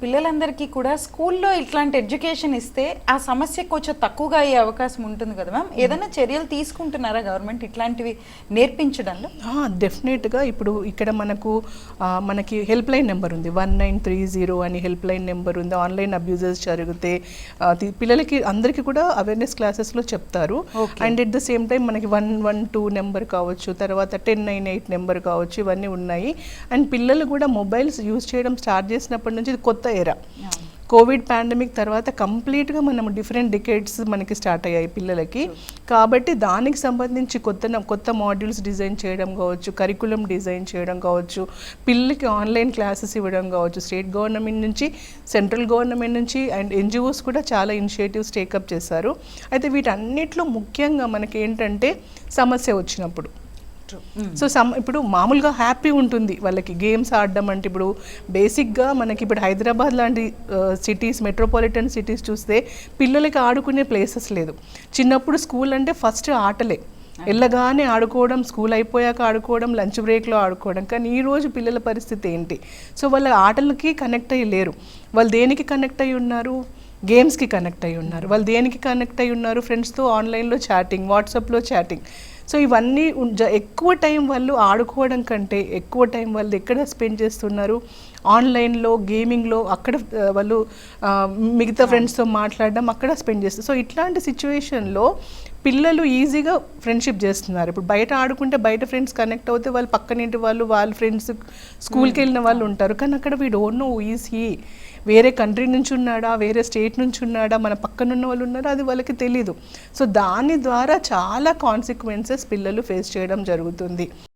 పిల్లలందరికీ కూడా స్కూల్లో ఇట్లాంటి ఎడ్యుకేషన్ ఇస్తే ఆ సమస్య కొంచెం తక్కువగా అయ్యే అవకాశం ఉంటుంది కదా మ్యామ్. ఏదైనా చర్యలు తీసుకుంటున్నారా గవర్నమెంట్ ఇట్లాంటివి నేర్పించడంలో? డెఫినెట్గా ఇప్పుడు ఇక్కడ మనకి హెల్ప్ లైన్ నెంబర్ ఉంది, 1930 అని హెల్ప్ లైన్ నెంబర్ ఉంది. ఆన్లైన్ అబ్యూజెస్ జరిగితే పిల్లలకి అందరికీ కూడా అవేర్నెస్ క్లాసెస్లో చెప్తారు. And at the same time మనకి 112 నెంబర్ కావచ్చు, తర్వాత 1098 నెంబర్ కావచ్చు, ఇవన్నీ ఉన్నాయి. అండ్ పిల్లలు కూడా మొబైల్స్ యూజ్ చేయడం స్టార్ట్ చేసినప్పటి నుంచి ఇది కొత్త ఎరా. కోవిడ్ పాండమిక్ తర్వాత కంప్లీట్గా మనం డిఫరెంట్ డికేట్స్ మనకి స్టార్ట్ అయ్యాయి పిల్లలకి. కాబట్టి దానికి సంబంధించి కొత్త మాడ్యూల్స్ డిజైన్ చేయడం కావచ్చు, కరికులం డిజైన్ చేయడం కావచ్చు, పిల్లలకి ఆన్లైన్ క్లాసెస్ ఇవ్వడం కావచ్చు. స్టేట్ గవర్నమెంట్ నుంచి, సెంట్రల్ గవర్నమెంట్ నుంచి అండ్ ఎన్జిఓస్ కూడా చాలా ఇనిషియేటివ్స్ టేకప్ చేశారు. అయితే వీటన్నిటిలో ముఖ్యంగా మనకి ఏంటంటే సమస్య వచ్చినప్పుడు సో ఇప్పుడు మామూలుగా హ్యాపీ ఉంటుంది వాళ్ళకి గేమ్స్ ఆడడం. అంటే ఇప్పుడు బేసిక్గా మనకి ఇప్పుడు హైదరాబాద్ లాంటి సిటీస్, మెట్రోపాలిటన్ సిటీస్ చూస్తే పిల్లలకి ఆడుకునే ప్లేసెస్ లేదు. చిన్నప్పుడు స్కూల్ అంటే ఫస్ట్ ఆటలే, వెళ్ళగానే ఆడుకోవడం, స్కూల్ అయిపోయాక ఆడుకోవడం, లంచ్ బ్రేక్లో ఆడుకోవడం. కానీ ఈరోజు పిల్లల పరిస్థితి ఏంటి? సో వాళ్ళ ఆటలకి కనెక్ట్ అయ్యి లేరు. వాళ్ళు దేనికి కనెక్ట్ అయ్యి ఉన్నారు? గేమ్స్కి కనెక్ట్ అయ్యి ఉన్నారు. వాళ్ళు దేనికి కనెక్ట్ అయ్యి ఉన్నారు? ఫ్రెండ్స్తో ఆన్లైన్లో చాటింగ్, వాట్సాప్లో చాటింగ్. సో ఇవన్నీ ఎక్కువ టైం వాళ్ళు ఆడుకోవడం కంటే ఎక్కువ టైం వాళ్ళు ఎక్కడ స్పెండ్ చేస్తున్నారు? ఆన్లైన్లో, గేమింగ్లో. అక్కడ వాళ్ళు మిగతా ఫ్రెండ్స్తో మాట్లాడడం, అక్కడ స్పెండ్ చేస్తారు. సో ఇట్లాంటి సిచ్యువేషన్లో పిల్లలు ఈజీగా ఫ్రెండ్షిప్ చేస్తున్నారు. ఇప్పుడు బయట ఆడుకుంటే బయట ఫ్రెండ్స్ కనెక్ట్ అవుతే వాళ్ళు పక్కనింటి వాళ్ళ ఫ్రెండ్స్, స్కూల్కి వెళ్ళిన వాళ్ళు ఉంటారు. కానీ అక్కడ we don't know is he, వేరే కంట్రీ నుంచి ఉన్నాడా, వేరే స్టేట్ నుంచి ఉన్నాడా, మన పక్కనున్న వాళ్ళు ఉన్నారా, అది వాళ్ళకి తెలీదు. సో దాని ద్వారా చాలా కాన్సిక్వెన్సెస్ పిల్లలు ఫేస్ చేయడం జరుగుతుంది.